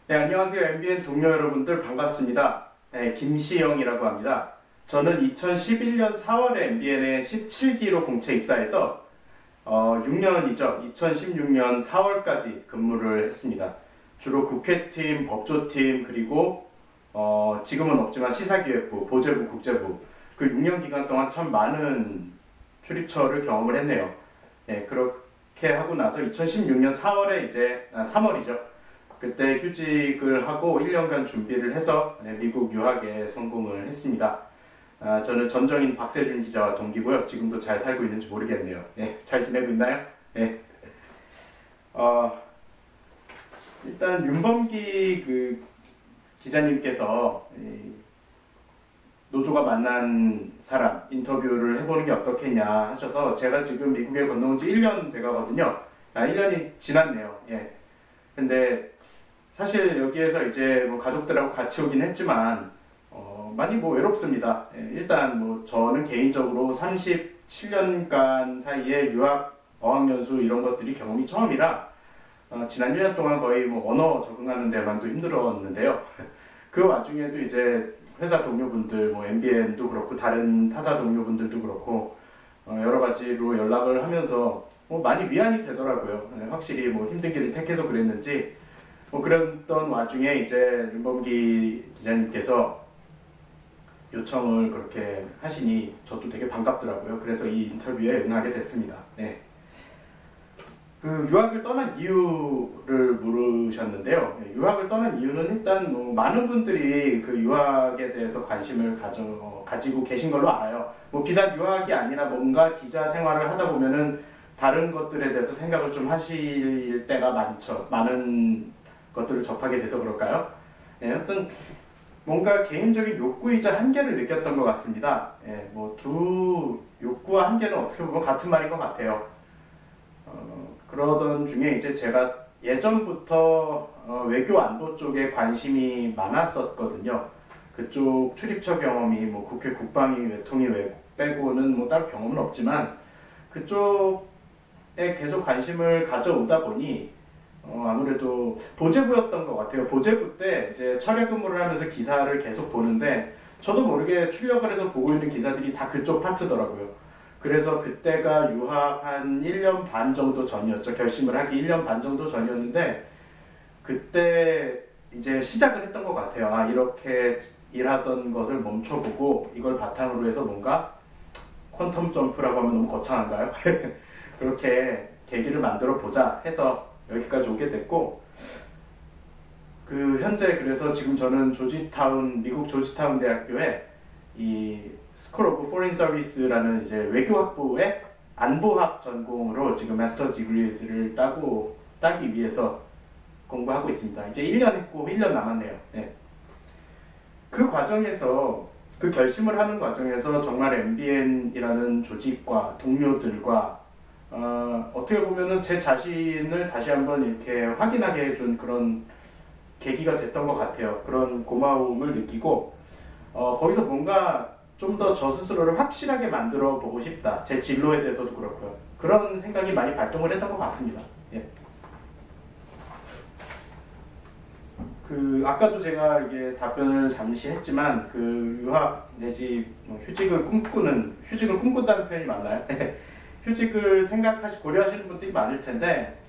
네, 안녕하세요. MBN 동료 여러분들 반갑습니다. 네, 김시영이라고 합니다. 저는 2011년 4월에 MBN에 17기로 공채 입사해서 6년이죠. 2016년 4월까지 근무를 했습니다. 주로 국회팀, 법조팀, 그리고 지금은 없지만 시사기획부, 보재부, 국제부 그 6년 기간 동안 참 많은 출입처를 경험을 했네요. 네, 그렇게 하고 나서 2016년 4월에 3월이죠. 그때 휴직을 하고 1년간 준비를 해서 미국 유학에 성공을 했습니다. 저는 전정인 박세준 기자와 동기고요. 지금도 잘 살고 있는지 모르겠네요. 네, 잘 지내고 있나요? 네. 일단 윤범기 기자님께서 노조가 만난 사람 인터뷰를 해보는 게 어떻겠냐 하셔서 제가 지금 미국에 건너온 지 1년 돼가거든요. 1년이 지났네요. 예. 근데 사실 여기에서 이제 뭐 가족들하고 같이 오긴 했지만 많이 뭐 외롭습니다. 예, 일단 뭐 저는 개인적으로 37년간 사이에 유학, 어학연수 이런 것들이 경험이 처음이라 지난 1년 동안 거의 뭐 언어 적응하는 데만도 힘들었는데요. 그 와중에도 이제 회사 동료분들, 뭐 MBN도 그렇고 다른 타사 동료분들도 그렇고 여러 가지로 연락을 하면서 뭐 많이 위안이 되더라고요. 확실히 뭐 힘든 길을 택해서 그랬는지 뭐 그랬던 와중에 이제 윤범기 기자님께서 요청을 그렇게 하시니 저도 되게 반갑더라고요. 그래서 이 인터뷰에 응하게 됐습니다. 네. 그 유학을 떠난 이유를 물으셨는데요. 유학을 떠난 이유는 일단 뭐 많은 분들이 그 유학에 대해서 관심을 가지고 계신 걸로 알아요. 뭐 비단 유학이 아니라 뭔가 기자 생활을 하다 보면은 다른 것들에 대해서 생각을 좀 하실 때가 많죠. 많은 것들을 접하게 돼서 그럴까요? 네, 하여튼 뭔가 개인적인 욕구이자 한계를 느꼈던 것 같습니다. 예, 뭐 두 욕구와 한계는 어떻게 보면 같은 말인 것 같아요. 그러던 중에 이제 제가 예전부터 외교 안보 쪽에 관심이 많았었거든요. 그쪽 출입처 경험이 뭐 국회 국방위 외통위 빼고는 뭐 따로 경험은 없지만 그쪽에 계속 관심을 가져오다 보니 아무래도 보재부였던 것 같아요. 보재부 때 이제 철야 근무를 하면서 기사를 계속 보는데 저도 모르게 출력을 해서 보고 있는 기사들이 다 그쪽 파트더라고요. 그래서 그때가 유학 한 1년 반 정도 전이었죠. 결심을 하기 1년 반 정도 전이었는데 그때 이제 시작을 했던 것 같아요. 이렇게 일하던 것을 멈춰보고 이걸 바탕으로 해서 뭔가 퀀텀 점프라고 하면 너무 거창한가요? 그렇게 계기를 만들어 보자 해서 여기까지 오게 됐고 현재 그래서 지금 저는 미국 조지타운 대학교에 이 스쿨 오브 포린 서비스라는 이제 외교학부의 안보학 전공으로 지금 마스터스 디그리를 따기 위해서 공부하고 있습니다. 이제 1년 했고 1년 남았네요. 네. 그 과정에서 그 결심을 하는 과정에서 정말 MBN이라는 조직과 동료들과 어떻게 보면은 제 자신을 다시 한번 이렇게 확인하게 해준 그런 계기가 됐던 것 같아요. 그런 고마움을 느끼고 거기서 뭔가 좀 더 저 스스로를 확실하게 만들어 보고 싶다. 제 진로에 대해서도 그렇고요. 그런 생각이 많이 발동을 했던 것 같습니다. 예. 아까도 제가 이게 답변을 잠시 했지만 유학 내지 휴직을 꿈꾼다는 표현이 맞나요? 휴직을 고려하시는 분들이 많을 텐데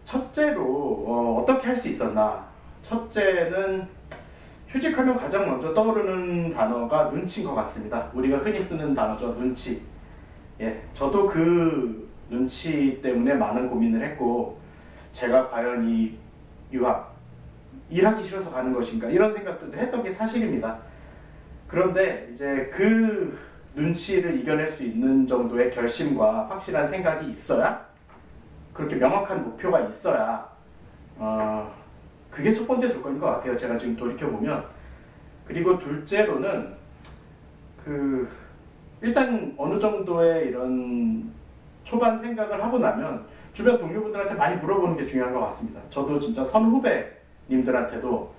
첫째로 어떻게 할 수 있었나? 첫째는 휴직하면 가장 먼저 떠오르는 단어가 눈치인 것 같습니다. 우리가 흔히 쓰는 단어죠. 눈치. 예, 저도 그 눈치 때문에 많은 고민을 했고 제가 과연 이 유학 일하기 싫어서 가는 것인가 이런 생각도 했던 게 사실입니다. 그런데 이제 그 눈치를 이겨낼 수 있는 정도의 결심과 확실한 생각이 있어야 그렇게 명확한 목표가 있어야 그게 첫 번째 조건인 것 같아요. 제가 지금 돌이켜보면. 그리고 둘째로는 일단 어느 정도의 이런 초반 생각을 하고 나면 주변 동료분들한테 많이 물어보는 게 중요한 것 같습니다. 저도 진짜 선후배님들한테도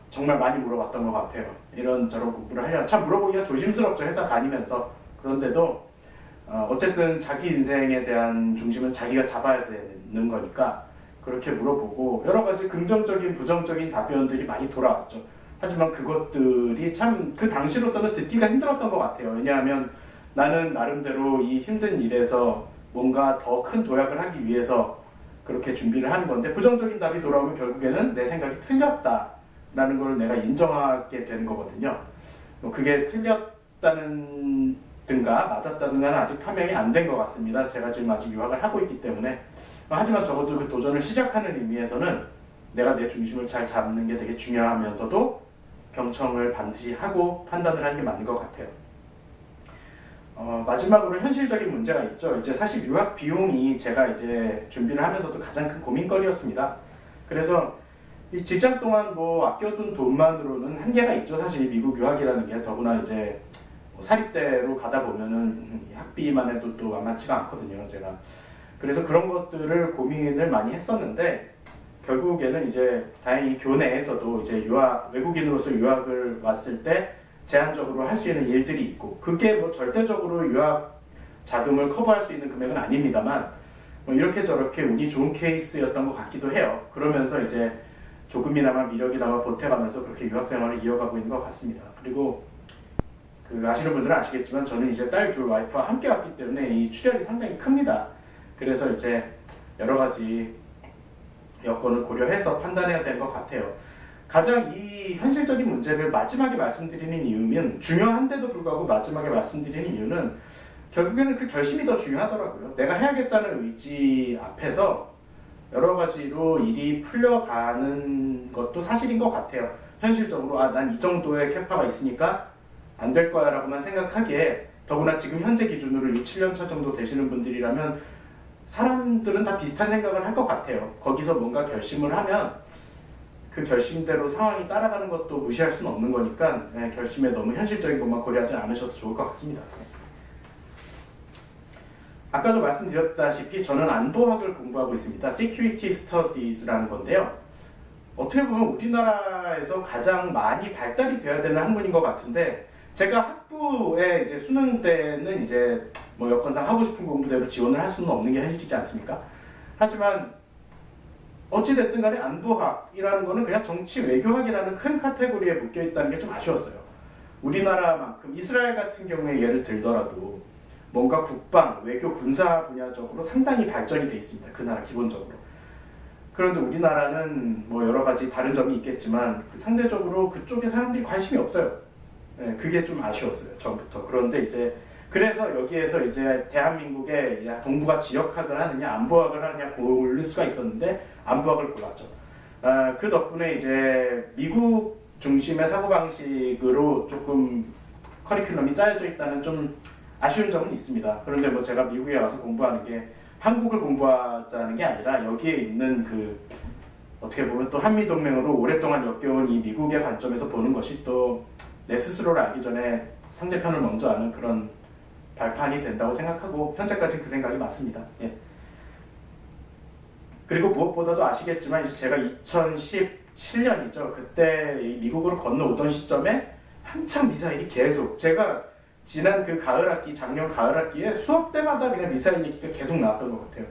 정말 많이 물어봤던 것 같아요. 이런저런 공부를 하려면 참 물어보기가 조심스럽죠. 회사 다니면서. 그런데도 어쨌든 자기 인생에 대한 중심은 자기가 잡아야 되는 거니까 그렇게 물어보고 여러 가지 긍정적인 부정적인 답변들이 많이 돌아왔죠. 하지만 그것들이 참 그 당시로서는 듣기가 힘들었던 것 같아요. 왜냐하면 나는 나름대로 이 힘든 일에서 뭔가 더 큰 도약을 하기 위해서 그렇게 준비를 하는 건데 부정적인 답이 돌아오면 결국에는 내 생각이 틀렸다라는 걸 내가 인정하게 되는 거거든요. 그게 틀렸다는 든가 맞았다는가는 아직 판명이 안 된 것 같습니다. 제가 지금 아직 유학을 하고 있기 때문에. 하지만 적어도 그 도전을 시작하는 의미에서는 내가 내 중심을 잘 잡는 게 되게 중요하면서도 경청을 반드시 하고 판단을 하는 게 맞는 것 같아요. 마지막으로 현실적인 문제가 있죠. 이제 사실 유학 비용이 제가 이제 준비를 하면서도 가장 큰 고민거리였습니다. 그래서 이 직장 동안 뭐 아껴둔 돈만으로는 한계가 있죠. 사실 미국 유학이라는 게 더구나 이제 사립대로 가다 보면은 학비만 해도 또 만만치가 않거든요, 제가. 그래서 그런 것들을 고민을 많이 했었는데 결국에는 이제 다행히 교내에서도 이제 외국인으로서 유학을 왔을 때 제한적으로 할 수 있는 일들이 있고 그게 뭐 절대적으로 유학 자금을 커버할 수 있는 금액은 아닙니다만 뭐 이렇게 저렇게 운이 좋은 케이스였던 것 같기도 해요. 그러면서 이제 조금이나마 미력이나마 보태가면서 그렇게 유학 생활을 이어가고 있는 것 같습니다. 그리고 아시는 분들은 아시겠지만 저는 이제 딸 둘 와이프와 함께 왔기 때문에 이 출혈이 상당히 큽니다. 그래서 이제 여러 가지 여건을 고려해서 판단해야 되는 것 같아요. 가장 이 현실적인 문제를 마지막에 말씀드리는 이유는 중요한데도 불구하고 마지막에 말씀드리는 이유는 결국에는 그 결심이 더 중요하더라고요. 내가 해야겠다는 의지 앞에서 여러 가지로 일이 풀려가는 것도 사실인 것 같아요. 현실적으로 난 이 정도의 캐파가 있으니까 안 될 거야 라고만 생각하기에 더구나 지금 현재 기준으로 6, 7년 차 정도 되시는 분들이라면 사람들은 다 비슷한 생각을 할 것 같아요. 거기서 뭔가 결심을 하면 그 결심대로 상황이 따라가는 것도 무시할 수는 없는 거니까 결심에 너무 현실적인 것만 고려하지 않으셔도 좋을 것 같습니다. 아까도 말씀드렸다시피 저는 안보학을 공부하고 있습니다. Security Studies라는 건데요. 어떻게 보면 우리나라에서 가장 많이 발달이 돼야 되는 학문인 것 같은데 제가 학부에 이제 수능 때는 이제 뭐 여건상 하고 싶은 공부대로 지원을 할 수는 없는 게 현실이지 않습니까? 하지만 어찌됐든 간에 안보학이라는 거는 그냥 정치 외교학이라는 큰 카테고리에 묶여 있다는 게 좀 아쉬웠어요. 우리나라만큼 이스라엘 같은 경우에 예를 들더라도 뭔가 국방, 외교, 군사 분야적으로 상당히 발전이 돼 있습니다. 그 나라 기본적으로. 그런데 우리나라는 뭐 여러 가지 다른 점이 있겠지만 상대적으로 그쪽에 사람들이 관심이 없어요. 그게 좀 아쉬웠어요. 전부터. 그런데 이제 그래서 여기에서 이제 대한민국의 동부가 지역학을 하느냐 안보학을 하느냐 고를 수가 있었는데 안보학을 골랐죠. 그 덕분에 이제 미국 중심의 사고방식으로 조금 커리큘럼이 짜여져 있다는 좀 아쉬운 점은 있습니다. 그런데 뭐 제가 미국에 와서 공부하는 게 한국을 공부하자는 게 아니라 여기에 있는 어떻게 보면 또 한미동맹으로 오랫동안 엮여온 이 미국의 관점에서 보는 것이 또 내 스스로를 알기 전에 상대편을 먼저 아는 그런 발판이 된다고 생각하고 현재까지 그 생각이 맞습니다. 예. 그리고 무엇보다도 아시겠지만 이제 제가 2017년이죠. 그때 미국으로 건너오던 시점에 한참 미사일이 계속 제가 지난 그 가을 학기, 작년 가을 학기에 수업 때마다 그냥 미사일 얘기가 계속 나왔던 것 같아요.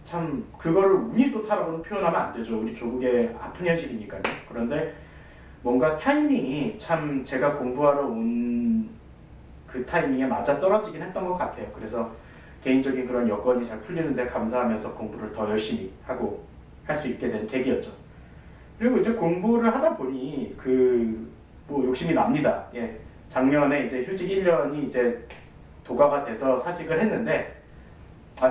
참 그거를 운이 좋다라고는 표현하면 안 되죠. 우리 조국의 아픈 현실이니까요. 그런데 뭔가 타이밍이 참 제가 공부하러 온 그 타이밍에 맞아 떨어지긴 했던 것 같아요. 그래서 개인적인 그런 여건이 잘 풀리는데 감사하면서 공부를 더 열심히 하고 할 수 있게 된 계기였죠. 그리고 이제 공부를 하다 보니 뭐 욕심이 납니다. 예. 작년에 이제 휴직 1년이 이제 도과가 돼서 사직을 했는데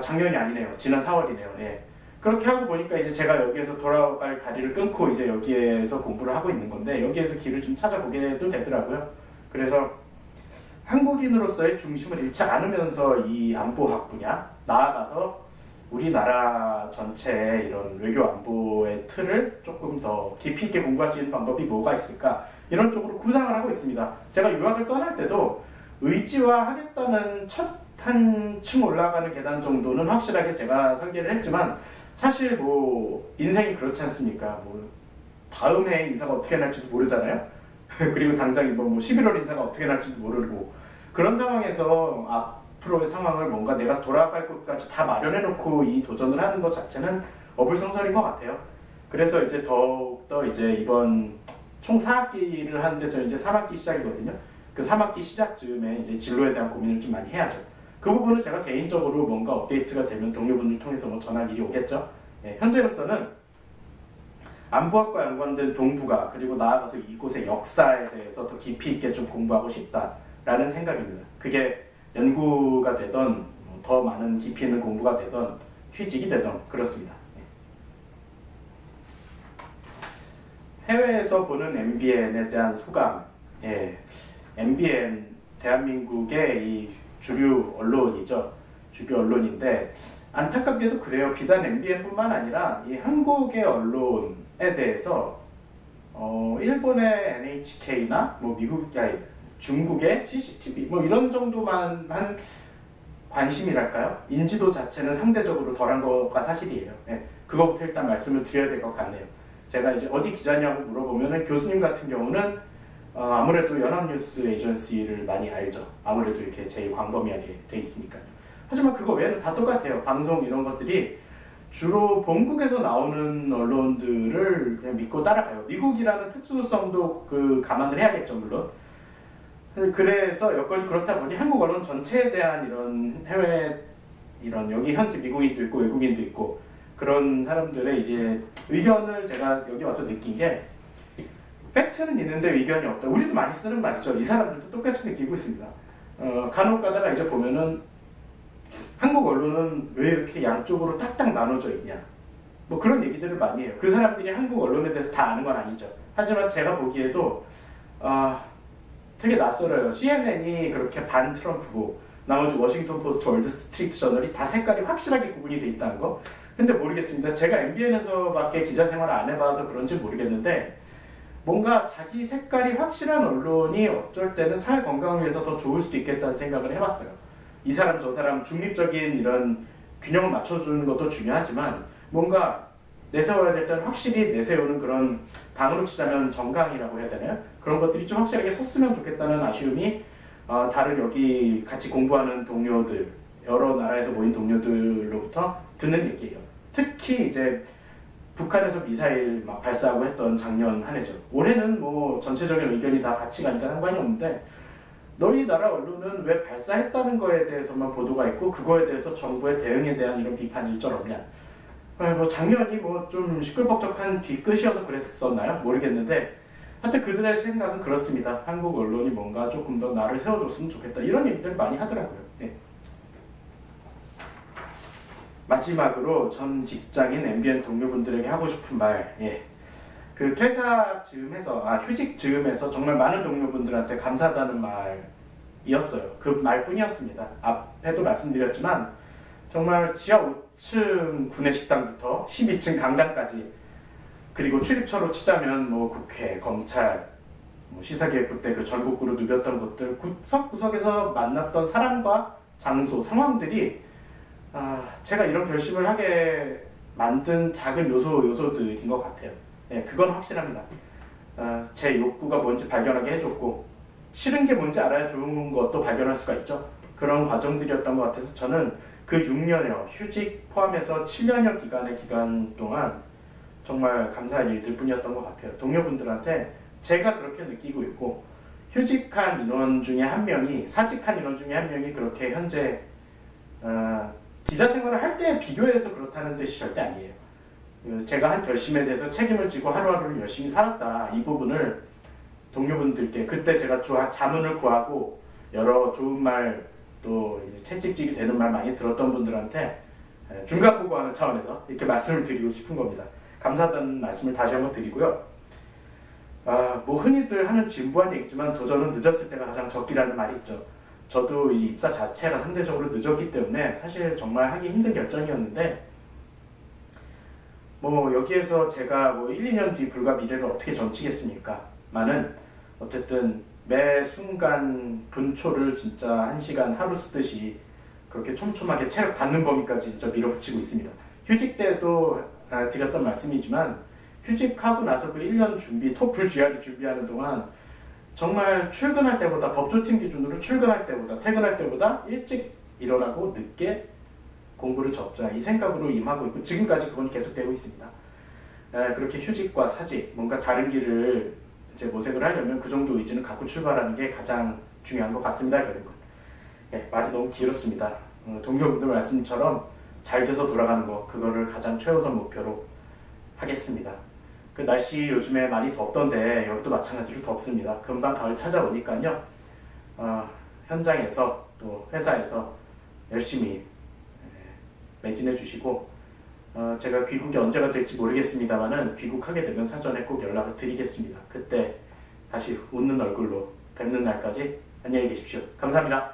작년이 아니네요. 지난 4월이네요. 예. 그렇게 하고 보니까 이제 제가 여기에서 돌아갈 다리를 끊고 이제 여기에서 공부를 하고 있는 건데 여기에서 길을 좀 찾아보게도 되더라고요. 그래서 한국인으로서의 중심을 잃지 않으면서 이 안보학 분야 나아가서 우리나라 전체의 이런 외교 안보의 틀을 조금 더 깊이 있게 공부할 수 있는 방법이 뭐가 있을까 이런 쪽으로 구상을 하고 있습니다. 제가 유학을 떠날 때도 의지화하겠다는 첫 한층 올라가는 계단 정도는 확실하게 제가 설계를 했지만 사실 뭐 인생이 그렇지 않습니까? 뭐 다음 해 인사가 어떻게 날지도 모르잖아요. 그리고 당장 이번 뭐 11월 인사가 어떻게 날지도 모르고 그런 상황에서 앞으로의 상황을 뭔가 내가 돌아갈 곳까지 다 마련해놓고 이 도전을 하는 것 자체는 어불성설인 것 같아요. 그래서 이제 더욱더 이제 이번 총 4학기를 하는데 저 이제 3학기 시작이거든요. 그 3학기 시작쯤에 이제 진로에 대한 고민을 좀 많이 해야죠. 그 부분은 제가 개인적으로 뭔가 업데이트가 되면 동료분들 통해서 뭐 전할 일이 오겠죠. 네, 현재로서는 안보학과 연관된 동북아 그리고 나아가서 이곳의 역사에 대해서 더 깊이 있게 좀 공부하고 싶다라는 생각입니다. 그게 연구가 되던 더 많은 깊이 있는 공부가 되던 취직이 되던 그렇습니다. 해외에서 보는 MBN에 대한 소감. 예, MBN 대한민국의 이 주류 언론이죠. 주류 언론인데 안타깝게도 그래요. 비단 MBN뿐만 아니라 이 한국의 언론에 대해서 일본의 NHK나 뭐 중국의 CCTV 뭐 이런 정도만 한 관심이랄까요? 인지도 자체는 상대적으로 덜한 거가 사실이에요. 네, 그거부터 일단 말씀을 드려야 될 것 같네요. 제가 이제 어디 기자냐고 물어보면은 교수님 같은 경우는 아무래도 연합뉴스 에이전시를 많이 알죠. 아무래도 이렇게 제일 광범위하게 돼 있으니까요. 하지만 그거 외에는 다 똑같아요. 방송 이런 것들이 주로 본국에서 나오는 언론들을 그냥 믿고 따라가요. 미국이라는 특수성도 감안을 해야겠죠, 물론. 그래서 여건이 그렇다 보니 한국 언론 전체에 대한 이런 해외 여기 현지 미국인도 있고 외국인도 있고 그런 사람들의 이제 의견을 제가 여기 와서 느낀 게 팩트는 있는데 의견이 없다. 우리도 많이 쓰는 말이죠. 이 사람들도 똑같이 느끼고 있습니다. 간혹 가다가 이제 보면은 한국 언론은 왜 이렇게 양쪽으로 딱딱 나눠져 있냐. 뭐 그런 얘기들을 많이 해요. 그 사람들이 한국 언론에 대해서 다 아는 건 아니죠. 하지만 제가 보기에도 되게 낯설어요. CNN이 그렇게 반 트럼프고 나머지 워싱턴 포스트, 월드 스트리트 저널이 다 색깔이 확실하게 구분이 돼 있다는 거. 근데 모르겠습니다. 제가 MBN에서밖에 기자 생활을 안 해봐서 그런지 모르겠는데 뭔가 자기 색깔이 확실한 언론이 어쩔 때는 사회 건강을 위해서 더 좋을 수도 있겠다는 생각을 해봤어요. 이 사람 저 사람 중립적인 이런 균형을 맞춰주는 것도 중요하지만 뭔가 내세워야 될 때는 확실히 내세우는 그런 당으로 치자면 정강이라고 해야 되나요? 그런 것들이 좀 확실하게 섰으면 좋겠다는 아쉬움이 다른 여기 같이 공부하는 동료들, 여러 나라에서 모인 동료들로부터 듣는 얘기예요. 특히 이제 북한에서 미사일 막 발사하고 했던 작년 한 해죠. 올해는 뭐 전체적인 의견이 다 같이 가니까 상관이 없는데 너희 나라 언론은 왜 발사했다는 거에 대해서만 보도가 있고 그거에 대해서 정부의 대응에 대한 이런 비판이 일절 없냐. 뭐 작년이 뭐 좀 시끌벅적한 뒤끝이어서 그랬었나요? 모르겠는데 하여튼 그들의 생각은 그렇습니다. 한국 언론이 뭔가 조금 더 나를 세워줬으면 좋겠다. 이런 얘기들 많이 하더라고요. 네. 마지막으로 전 직장인 MBN 동료분들에게 하고 싶은 말. 예. 그 퇴사 즈음에서 휴직 즈음에서 정말 많은 동료분들한테 감사하다는 말이었어요. 그 말뿐이었습니다. 앞에도 말씀드렸지만 정말 지하 5층 구내식당부터 12층 강당까지 그리고 출입처로 치자면 뭐 국회, 검찰, 뭐 시사기획부 때 그 전국구로 누볐던 곳들 구석구석에서 만났던 사람과 장소, 상황들이 제가 이런 결심을 하게 만든 작은 요소들인 것 같아요. 네, 그건 확실합니다. 제 욕구가 뭔지 발견하게 해줬고 싫은 게 뭔지 알아야 좋은 것도 발견할 수가 있죠. 그런 과정들이었던 것 같아서 저는 그 6년여 휴직 포함해서 7년여 기간 동안 정말 감사할 일들 뿐이었던 것 같아요. 동료분들한테 제가 그렇게 느끼고 있고 휴직한 인원 중에 한 명이 사직한 인원 중에 한 명이 그렇게 현재 기자 생활을 할 때 비교해서 그렇다는 뜻이 절대 아니에요. 제가 한 결심에 대해서 책임을 지고 하루하루를 열심히 살았다. 이 부분을 동료분들께 그때 제가 자문을 구하고 여러 좋은 말 또 채찍질이 되는 말 많이 들었던 분들한테 중간 보고하는 차원에서 이렇게 말씀을 드리고 싶은 겁니다. 감사하다는 말씀을 다시 한번 드리고요. 뭐 흔히들 하는 진부한 얘기지만 도전은 늦었을 때가 가장 적기라는 말이 있죠. 저도 이 입사 자체가 상대적으로 늦었기 때문에 사실 정말 하기 힘든 결정이었는데 뭐 여기에서 제가 뭐 1, 2년 뒤 불과 미래를 어떻게 점치겠습니까? 많은 어쨌든 매 순간 분초를 진짜 1시간 하루 쓰듯이 그렇게 촘촘하게 체력 닿는 범위까지 진짜 밀어붙이고 있습니다. 휴직 때도 드렸던 말씀이지만 휴직하고 나서 그 1년 준비, 토플 GRE 준비하는 동안 정말 출근할 때보다 법조팀 기준으로 출근할 때보다 퇴근할 때보다 일찍 일어나고 늦게 공부를 접자 이 생각으로 임하고 있고 지금까지 그건 계속되고 있습니다. 그렇게 휴직과 사직 뭔가 다른 길을 이제 모색을 하려면 그 정도 의지는 갖고 출발하는 게 가장 중요한 것 같습니다. 결국은 말이 너무 길었습니다. 동료분들 말씀처럼 잘 돼서 돌아가는 거 그거를 가장 최우선 목표로 하겠습니다. 그 날씨 요즘에 많이 덥던데 여기도 마찬가지로 덥습니다. 금방 가을 찾아오니까요. 현장에서 또 회사에서 열심히 매진해 주시고 제가 귀국이 언제가 될지 모르겠습니다만은 귀국하게 되면 사전에 꼭 연락을 드리겠습니다. 그때 다시 웃는 얼굴로 뵙는 날까지 안녕히 계십시오. 감사합니다.